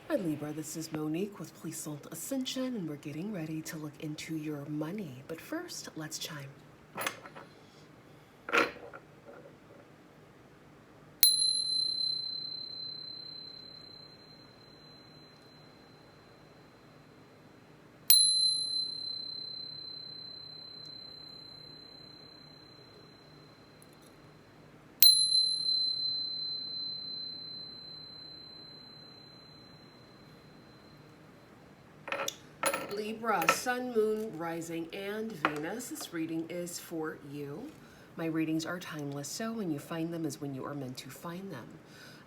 Hi Libra, this is Monique with Puissant Ascension, and we're getting ready to look into your money. But first, let's chime. Libra, Sun, Moon, Rising, and Venus. This reading is for you. My readings are timeless, so when you find them is when you are meant to find them.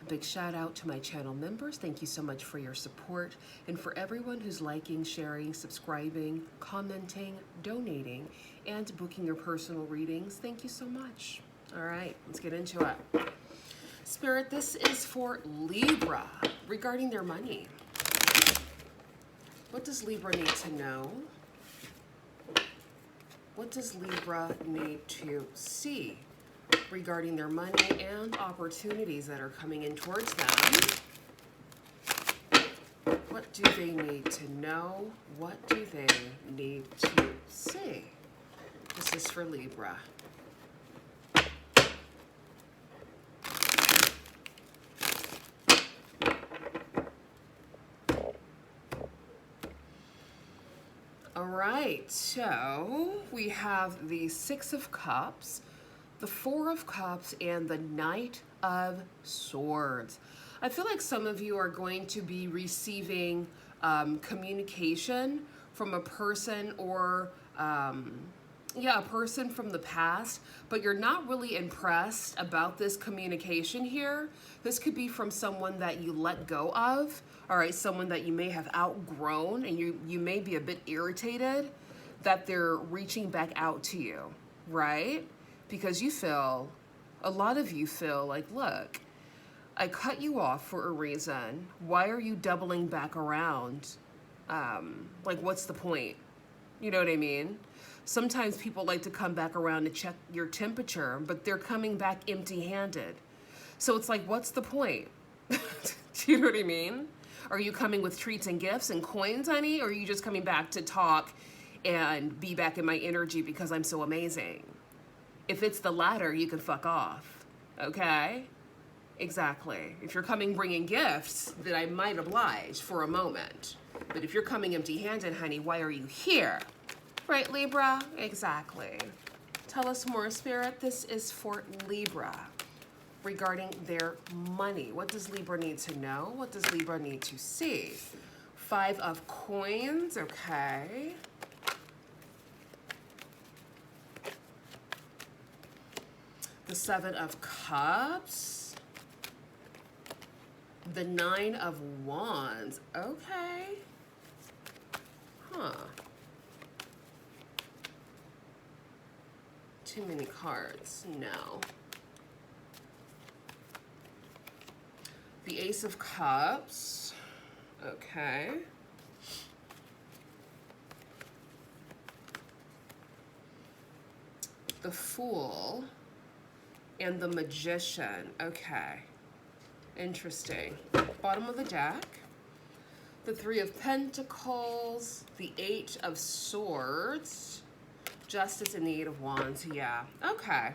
A big shout out to my channel members. Thank you so much for your support. And for everyone who's liking, sharing, subscribing, commenting, donating, and booking your personal readings, thank you so much. All right, let's get into it. Spirit, this is for Libra regarding their money. What does Libra need to know? What does Libra need to see regarding their money and opportunities that are coming in towards them? What do they need to know? What do they need to see? This is for Libra. All right, so we have the Six of Cups, the Four of Cups, and the Knight of Swords. I feel like some of you are going to be receiving communication from a person or a person from the past, but you're not really impressed about this communication here. This could be from someone that you let go of, all right, someone that you may have outgrown, and you may be a bit irritated that they're reaching back out to you, right? Because you feel, a lot of you feel like, look, I cut you off for a reason. Why are you doubling back around? Like, what's the point? You know what I mean? Sometimes people like to come back around to check your temperature, but they're coming back empty-handed. So it's like, what's the point? Do you know what I mean? Are you coming with treats and gifts and coins, honey? Or are you just coming back to talk and be back in my energy because I'm so amazing? If it's the latter, you can fuck off, okay? Exactly. If you're coming bringing gifts, then I might oblige for a moment. But if you're coming empty-handed, honey, why are you here? Right, Libra? Exactly. Tell us more, Spirit. This is for Libra regarding their money. What does Libra need to know? What does Libra need to see? Five of Coins, okay. The Seven of Cups. The Nine of Wands, okay. Huh. Too many cards, no. The Ace of Cups, okay. The Fool and the Magician, okay. Interesting. Bottom of the deck, the Three of Pentacles, the Eight of Swords, Justice and the Eight of Wands, yeah, okay.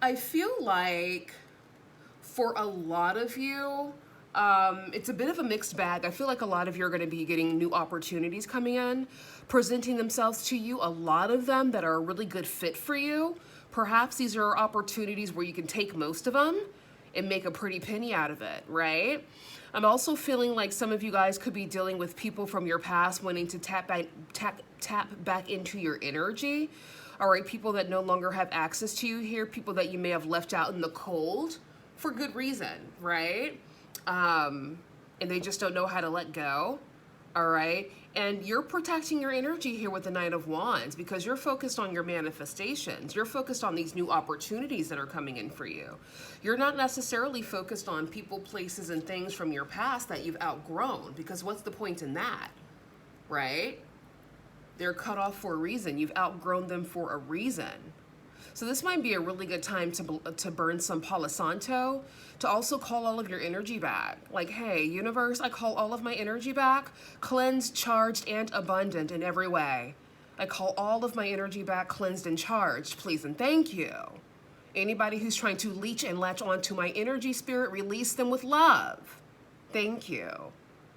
I feel like for a lot of you, it's a bit of a mixed bag. I feel like a lot of you are going to be getting new opportunities coming in, presenting themselves to you, a lot of them that are a really good fit for you. Perhaps these are opportunities where you can take most of them and make a pretty penny out of it, right? I'm also feeling like some of you guys could be dealing with people from your past wanting to tap back into your energy. All right, people that no longer have access to you here, people that you may have left out in the cold for good reason, right? And they just don't know how to let go, all right? And you're protecting your energy here with the Knight of Wands because you're focused on your manifestations. You're focused on these new opportunities that are coming in for you. You're not necessarily focused on people, places, and things from your past that you've outgrown, because what's the point in that, right? They're cut off for a reason. You've outgrown them for a reason. So this might be a really good time to burn some Palo Santo, to also call all of your energy back. Like, hey, universe, I call all of my energy back, cleansed, charged, and abundant in every way. I call all of my energy back, cleansed and charged, please and thank you. Anybody who's trying to leech and latch onto my energy spirit, release them with love. Thank you.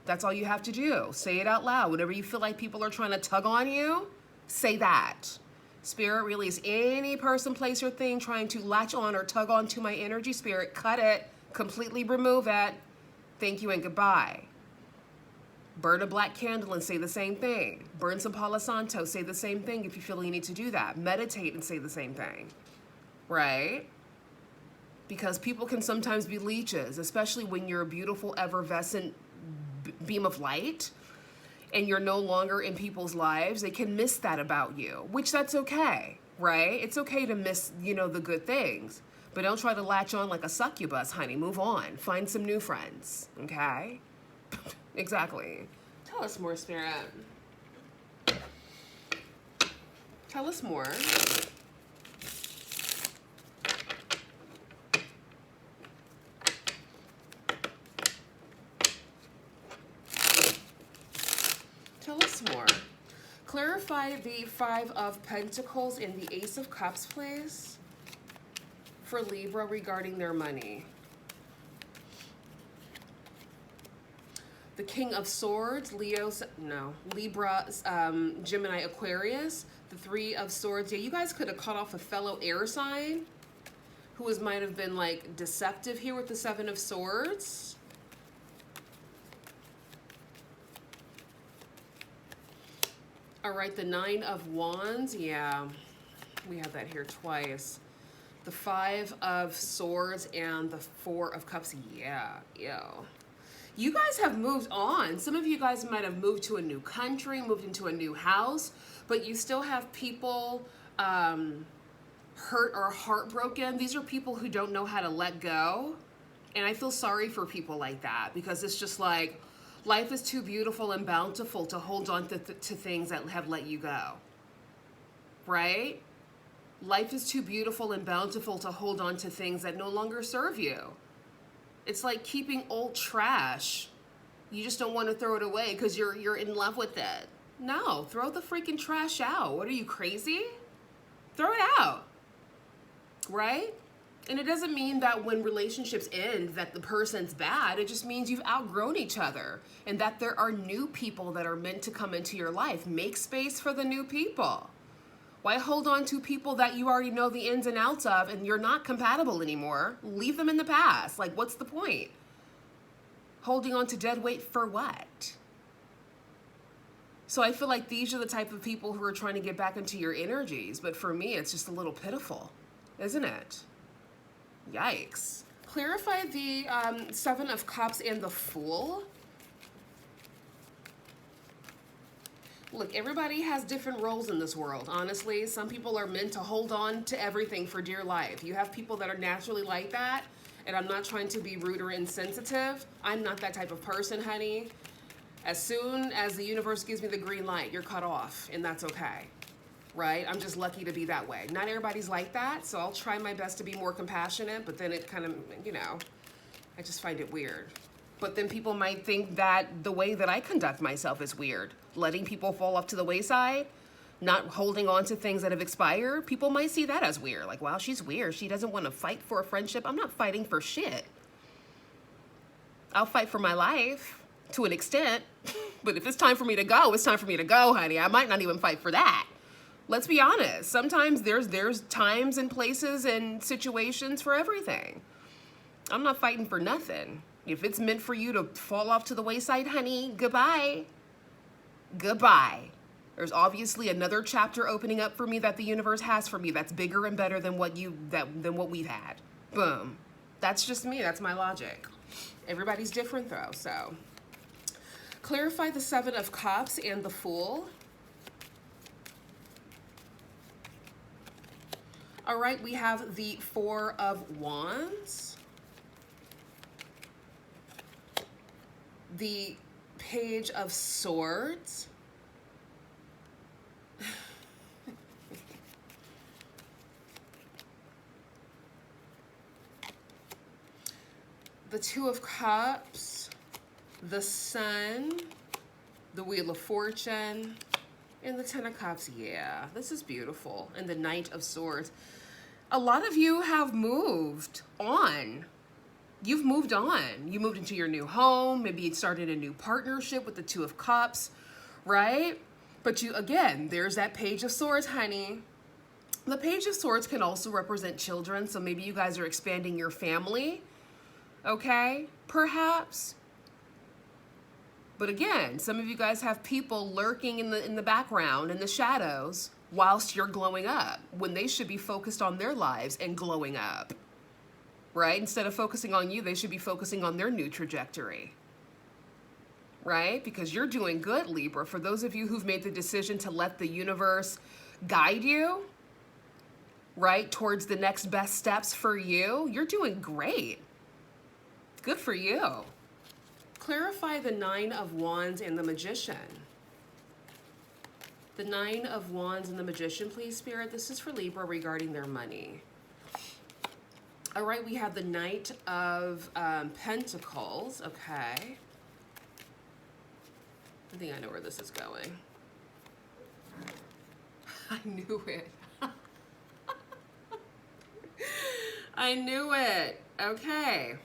That's all you have to do. Say it out loud. Whenever you feel like people are trying to tug on you, say that. Spirit, release any person, place, or thing trying to latch on or tug on to my energy spirit. Cut it. Completely remove it. Thank you and goodbye. Burn a black candle and say the same thing. Burn some Palo Santo. Say the same thing if you feel you need to do that. Meditate and say the same thing. Right? Because people can sometimes be leeches, especially when you're a beautiful, effervescent beam of light and you're no longer in people's lives. They can miss that about you, which that's okay, right? It's okay to miss, you know, the good things, but don't try to latch on like a succubus, honey. Move on. Find some new friends, okay? Exactly. Tell us more, Spirit. Tell us more. Tell us more. Clarify the Five of Pentacles and the Ace of Cups, please, for Libra regarding their money. The King of Swords, Libra, Gemini, Aquarius. The Three of Swords. Yeah, you guys could have cut off a fellow air sign who might have been like deceptive here with the Seven of Swords. All right, the Nine of Wands. Yeah, we have that here twice. The Five of Swords and the Four of Cups. Yeah. You guys have moved on. Some of you guys might have moved to a new country, moved into a new house, but you still have people hurt or heartbroken. These are people who don't know how to let go. And I feel sorry for people like that, because it's just like, life is too beautiful and bountiful to hold on to things that have let you go, right? Life is too beautiful and bountiful to hold on to things that no longer serve you. It's like keeping old trash. You just don't want to throw it away because you're in love with it. No, throw the freaking trash out. What are you, crazy? Throw it out, right? And it doesn't mean that when relationships end that the person's bad. It just means you've outgrown each other and that there are new people that are meant to come into your life. Make space for the new people. Why hold on to people that you already know the ins and outs of and you're not compatible anymore? Leave them in the past. Like, what's the point? Holding on to dead weight for what? So I feel like these are the type of people who are trying to get back into your energies. But for me, it's just a little pitiful, isn't it? Yikes. Clarify the Seven of Cups and the Fool. Look, everybody has different roles in this world, honestly. Some people are meant to hold on to everything for dear life. You have people that are naturally like that, and I'm not trying to be rude or insensitive. I'm not that type of person, honey. As soon as the universe gives me the green light, you're cut off, and that's okay, right? I'm just lucky to be that way. Not everybody's like that, so I'll try my best to be more compassionate, but then it kind of, you know, I just find it weird. But then people might think that the way that I conduct myself is weird. Letting people fall off to the wayside, not holding on to things that have expired. People might see that as weird. Like, wow, she's weird. She doesn't want to fight for a friendship. I'm not fighting for shit. I'll fight for my life to an extent. But if it's time for me to go, it's time for me to go, honey. I might not even fight for that. Let's be honest. Sometimes there's times and places and situations for everything. I'm not fighting for nothing. If it's meant for you to fall off to the wayside, honey, goodbye. Goodbye. There's obviously another chapter opening up for me that the universe has for me that's bigger and better than what we've had. Boom. That's just me. That's my logic. Everybody's different though, so. Clarify the Seven of Cups and the Fool. All right, we have the Four of Wands. The Page of Swords. the Two of Cups, the Sun, the Wheel of Fortune, and the Ten of Cups. Yeah, this is beautiful. And the Knight of Swords. A lot of you have moved on. You've moved on. You moved into your new home. Maybe you started a new partnership with the Two of Cups, right? But you, again, there's that Page of Swords, honey. The Page of Swords can also represent children. So maybe you guys are expanding your family, okay? Perhaps. But again, some of you guys have people lurking in the background, in the shadows, whilst you're glowing up, when they should be focused on their lives and glowing up, right? Instead of focusing on you, they should be focusing on their new trajectory, right? Because you're doing good, Libra. For those of you who've made the decision to let the universe guide you, right, towards the next best steps for you, you're doing great. Good for you. Clarify the Nine of Wands and the Magician. The Nine of Wands and the Magician, please, Spirit. This is for Libra regarding their money. All right, we have the Knight of Pentacles. Okay. I think I know where this is going. I knew it. I knew it. Okay.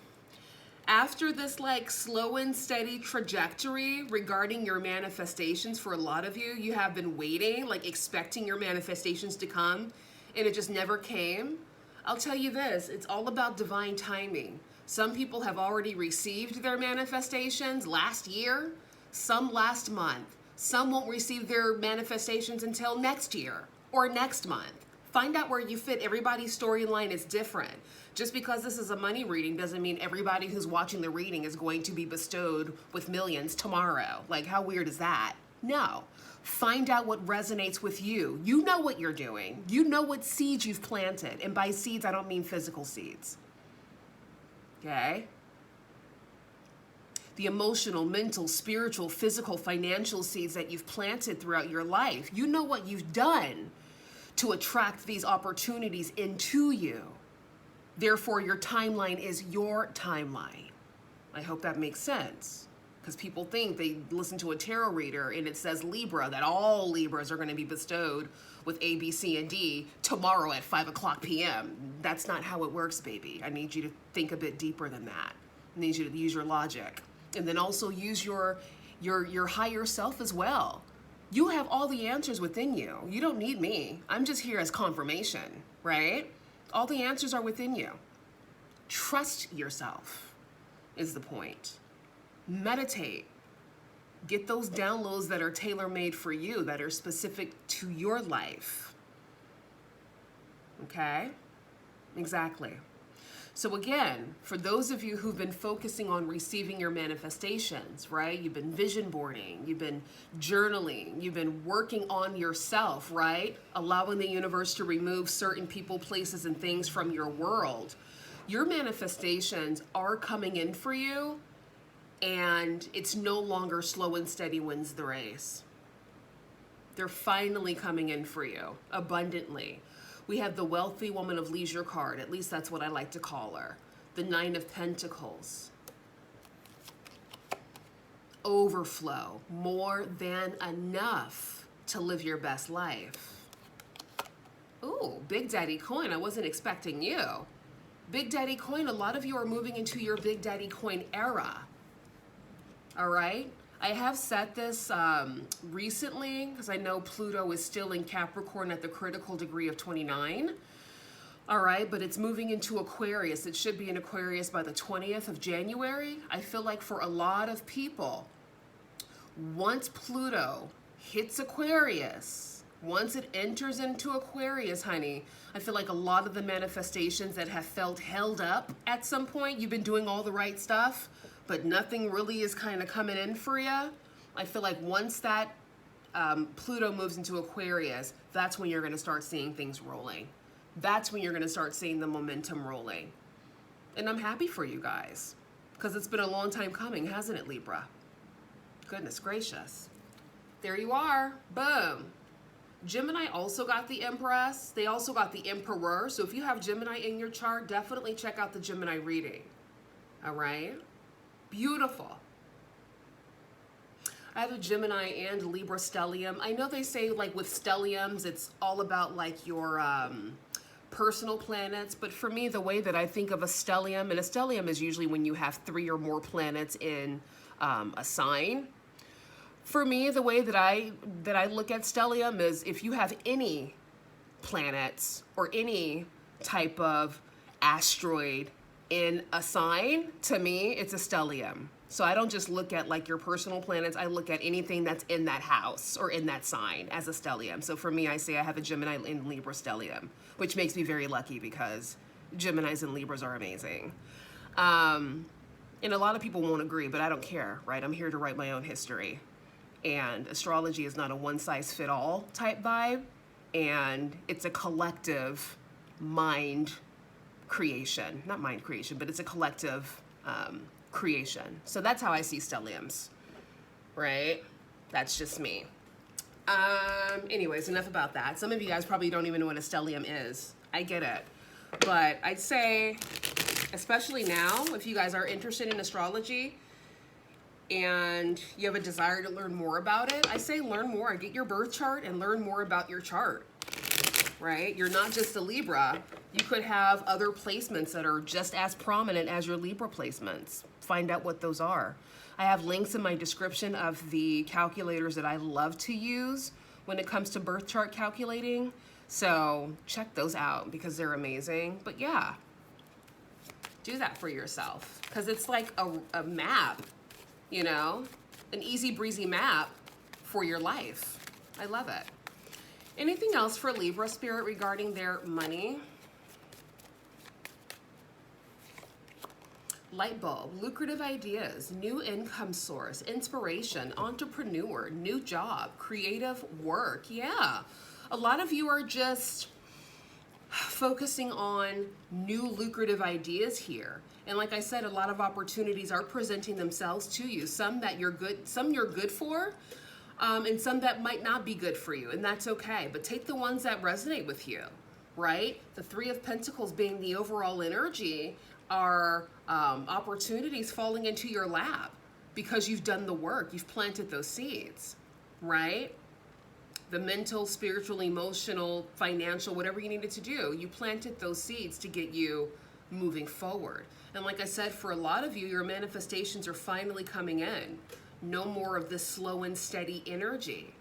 After this like slow and steady trajectory regarding your manifestations, for a lot of you, you have been waiting, like expecting your manifestations to come, and it just never came. I'll tell you this, it's all about divine timing. Some people have already received their manifestations last year, some last month. Some won't receive their manifestations until next year or next month. Find out where you fit. Everybody's storyline is different. Just because this is a money reading doesn't mean everybody who's watching the reading is going to be bestowed with millions tomorrow. Like, how weird is that? No. Find out what resonates with you. You know what you're doing. You know what seeds you've planted. And by seeds, I don't mean physical seeds. Okay? The emotional, mental, spiritual, physical, financial seeds that you've planted throughout your life. You know what you've done to attract these opportunities into you. Therefore, your timeline is your timeline. I hope that makes sense. Because people think they listen to a tarot reader and it says Libra, that all Libras are going to be bestowed with A, B, C, and D tomorrow at 5 o'clock p.m. That's not how it works, baby. I need you to think a bit deeper than that. I need you to use your logic. And then also use your higher self as well. You have all the answers within you. You don't need me. I'm just here as confirmation, right? All the answers are within you. Trust yourself is the point. Meditate. Get those downloads that are tailor-made for you, that are specific to your life. Okay? Exactly. So again, for those of you who've been focusing on receiving your manifestations, right? You've been vision boarding, you've been journaling, you've been working on yourself, right? Allowing the universe to remove certain people, places, and things from your world. Your manifestations are coming in for you, and it's no longer slow and steady wins the race. They're finally coming in for you, abundantly. We have the Wealthy Woman of Leisure card. At least that's what I like to call her. The Nine of Pentacles. Overflow. More than enough to live your best life. Ooh, Big Daddy Coin. I wasn't expecting you. Big Daddy Coin. A lot of you are moving into your Big Daddy Coin era. All right? I have said this recently because I know Pluto is still in Capricorn at the critical degree of 29. All right, but it's moving into Aquarius. It should be in Aquarius by the 20th of January. I feel like for a lot of people, once Pluto hits Aquarius, once it enters into Aquarius, honey, I feel like a lot of the manifestations that have felt held up at some point, you've been doing all the right stuff, but nothing really is kind of coming in for you. I feel like once that Pluto moves into Aquarius, that's when you're going to start seeing things rolling. That's when you're going to start seeing the momentum rolling. And I'm happy for you guys, because it's been a long time coming, hasn't it, Libra? Goodness gracious. There you are. Boom. Gemini also got the Empress. They also got the Emperor. So if you have Gemini in your chart, definitely check out the Gemini reading. All right? Beautiful. I have a Gemini and Libra stellium. I know they say like with stelliums, it's all about like your personal planets. But for me, the way that I think of a stellium, and a stellium is usually when you have 3 or more planets in a sign. For me, the way that I look at stellium is if you have any planets or any type of asteroid in a sign, to me, it's a stellium. So I don't just look at like your personal planets, I look at anything that's in that house or in that sign as a stellium. So for me, I say I have a Gemini in Libra stellium, which makes me very lucky because Geminis and Libras are amazing. And a lot of people won't agree, but I don't care, right? I'm here to write my own history. And astrology is not a one-size-fit-all type vibe, and it's a collective mind creation. Not mind creation, but it's a collective creation. So that's how I see stelliums, right? That's just me. Anyways, enough about that. Some of you guys probably don't even know what a stellium is. I get it. But I'd say, especially now, if you guys are interested in astrology and you have a desire to learn more about it, I say learn more. Get your birth chart and learn more about your chart, right? You're not just a Libra. You could have other placements that are just as prominent as your Libra placements. Find out what those are. I have links in my description of the calculators that I love to use when it comes to birth chart calculating. So check those out because they're amazing. But yeah, do that for yourself because it's like a map, you know, an easy breezy map for your life. I love it. Anything else for Libra spirit regarding their money? Light bulb, lucrative ideas, new income source, inspiration, entrepreneur, new job, creative work. Yeah, a lot of you are just focusing on new lucrative ideas here. And like I said, a lot of opportunities are presenting themselves to you. Some that you're good for, and some that might not be good for you, and that's okay. But take the ones that resonate with you, right? The 3 of Pentacles being the overall energy are opportunities falling into your lap because you've done the work, you've planted those seeds, right? The mental, spiritual, emotional, financial, whatever you needed to do, you planted those seeds to get you moving forward. And like I said, for a lot of you, your manifestations are finally coming in. No more of this slow and steady energy.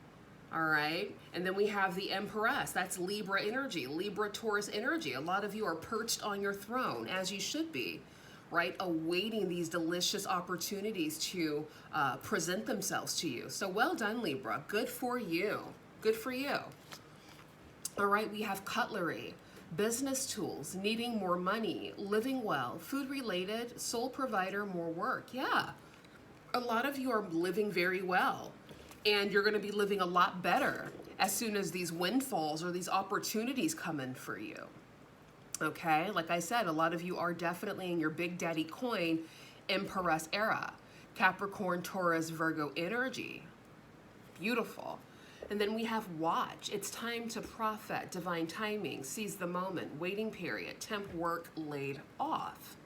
All right. And then we have the Empress. That's Libra energy, Libra Taurus energy. A lot of you are perched on your throne, as you should be, right? Awaiting these delicious opportunities to present themselves to you. So well done, Libra. Good for you. Good for you. All right. We have cutlery, business tools, needing more money, living well, food related, sole provider, more work. Yeah. A lot of you are living very well. And you're going to be living a lot better as soon as these windfalls or these opportunities come in for you. Okay? Like I said, a lot of you are definitely in your Big Daddy Coin Empress era. Capricorn, Taurus, Virgo energy. Beautiful. And then we have watch. It's time to profit. Divine timing. Seize the moment. Waiting period. Temp work laid off.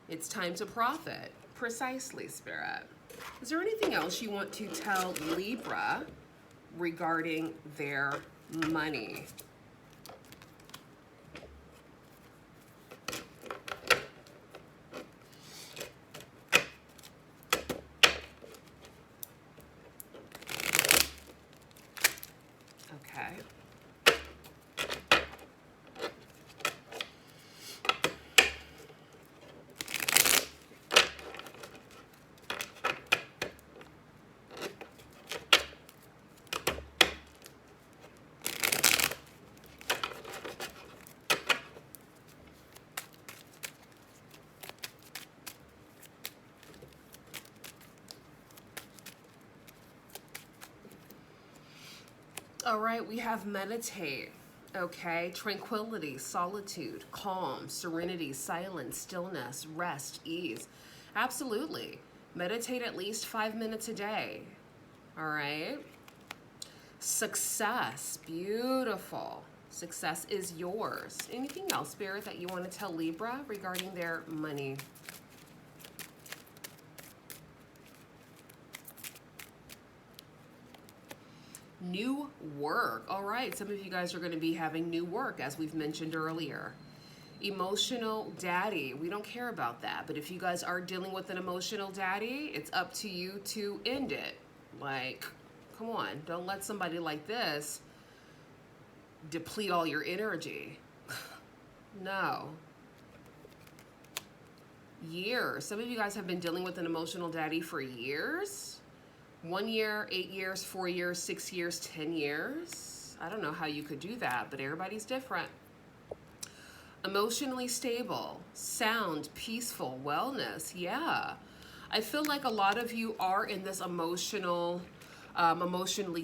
It's time to profit. Precisely, Spirit. Is there anything else you want to tell Libra regarding their money? Okay. All right, we have meditate, okay? Tranquility, solitude, calm, serenity, silence, stillness, rest, ease. Absolutely. Meditate at least 5 minutes a day, all right? Success, beautiful. Success is yours. Anything else, Spirit, that you want to tell Libra regarding their money? New work. All right, some of you guys are going to be having new work, as we've mentioned earlier. Emotional daddy. We don't care about that. But if you guys are dealing with an emotional daddy, it's up to you to end it. Like, come on. Don't let somebody like this deplete all your energy. No. Years. Some of you guys have been dealing with an emotional daddy for years. 1 year, 8 years, 4 years, 6 years, 10 years. I don't know how you could do that, but everybody's different. Emotionally stable, sound, peaceful, wellness. Yeah. I feel like a lot of you are in this emotionally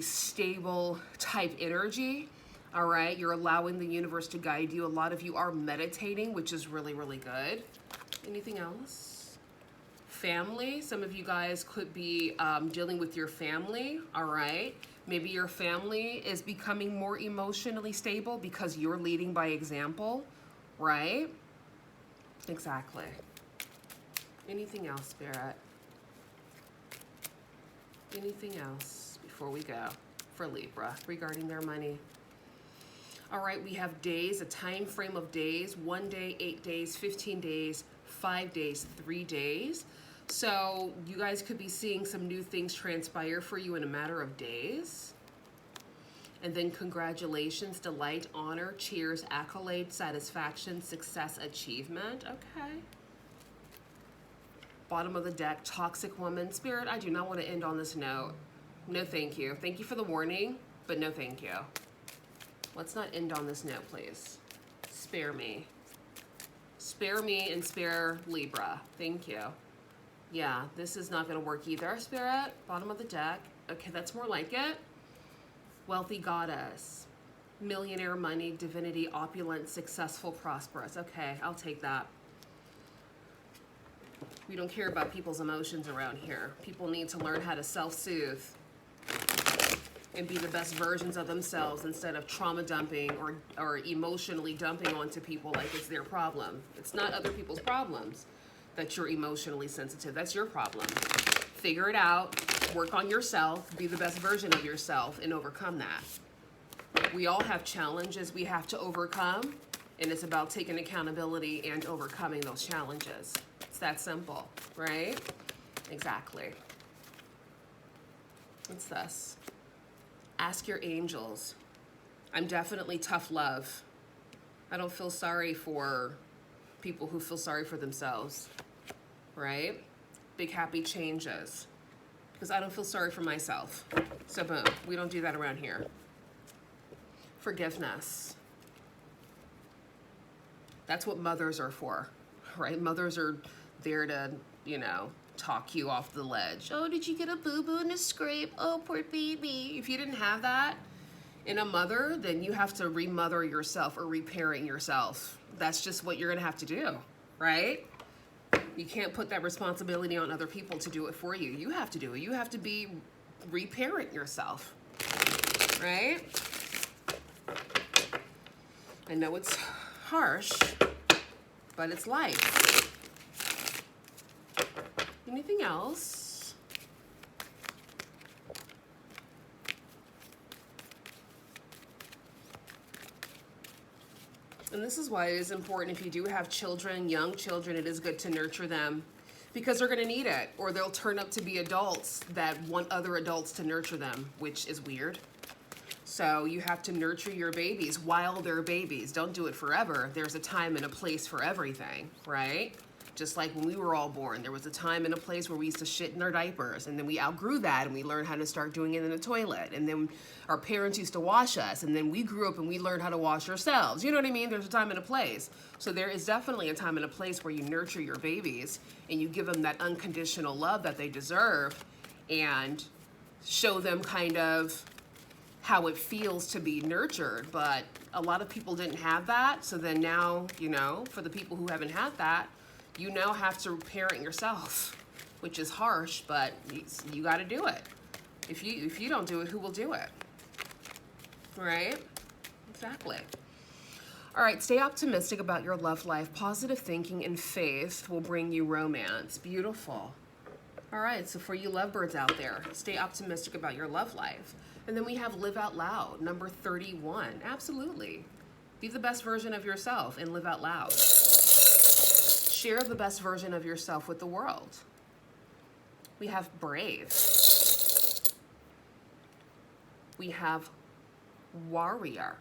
stable type energy. All right. You're allowing the universe to guide you. A lot of you are meditating, which is really, really good. Anything else? Family. Some of you guys could be dealing with your family. All right. Maybe your family is becoming more emotionally stable because you're leading by example. Right? Exactly. Anything else, Spirit? Anything else before we go for Libra regarding their money? All right, we have days, a time frame of days, 1 day, 8 days, 15 days, 5 days, 3 days. So you guys could be seeing some new things transpire for you in a matter of days. And then congratulations, delight, honor, cheers, accolade, satisfaction, success, achievement. Okay. Bottom of the deck, toxic woman. Spirit, I do not want to end on this note. No, thank you. Thank you for the warning, but no, thank you. Let's not end on this note, please. Spare me. Spare me and spare Libra. Thank you. Yeah, this is not going to work either, Spirit. Bottom of the deck. Okay, that's more like it. Wealthy goddess, millionaire money, divinity, opulent, successful, prosperous. Okay, I'll take that. We don't care about people's emotions around here. People need to learn how to self-soothe and be the best versions of themselves instead of trauma dumping or emotionally dumping onto people like it's their problem. It's not other people's problems that you're emotionally sensitive. That's your problem. Figure it out. Work on yourself, be the best version of yourself, and overcome that. We all have challenges we have to overcome, and it's about taking accountability and overcoming those challenges. It's that simple, right? Exactly. It's this. Ask your angels. I'm definitely tough love. I don't feel sorry for people who feel sorry for themselves, right? Big happy changes. Because I don't feel sorry for myself. So boom, we don't do that around here. Forgiveness. That's what mothers are for, right? Mothers are there to, talk you off the ledge. Oh, did you get a boo-boo and a scrape? Oh, poor baby. If you didn't have that in a mother, then you have to remother yourself or reparent yourself. That's just what you're gonna have to do, right? You can't put that responsibility on other people to do it for you. You have to do it. You have to reparent yourself, right? I know it's harsh, but it's life. Anything else? And this is why it is important if you do have children, young children, it is good to nurture them because they're going to need it, or they'll turn up to be adults that want other adults to nurture them, which is weird. So you have to nurture your babies while they're babies. Don't do it forever. There's a time and a place for everything, right? Just like when we were all born, there was a time and a place where we used to shit in our diapers, and then we outgrew that and we learned how to start doing it in the toilet. And then our parents used to wash us, and then we grew up and we learned how to wash ourselves. You know what I mean? There's a time and a place. So there is definitely a time and a place where you nurture your babies and you give them that unconditional love that they deserve and show them kind of how it feels to be nurtured. But a lot of people didn't have that. So then now, for the people who haven't had that, you now have to parent yourself, which is harsh, but you got to do it. If you don't do it, who will do it? Right? Exactly. All right, stay optimistic about your love life. Positive thinking and faith will bring you romance. Beautiful. All right, so for you lovebirds out there, stay optimistic about your love life. And then we have live out loud, number 31. Absolutely. Be the best version of yourself and live out loud. Share the best version of yourself with the world. We have brave. We have warrior.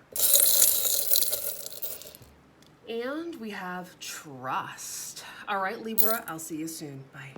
And we have trust. All right, Libra, I'll see you soon. Bye.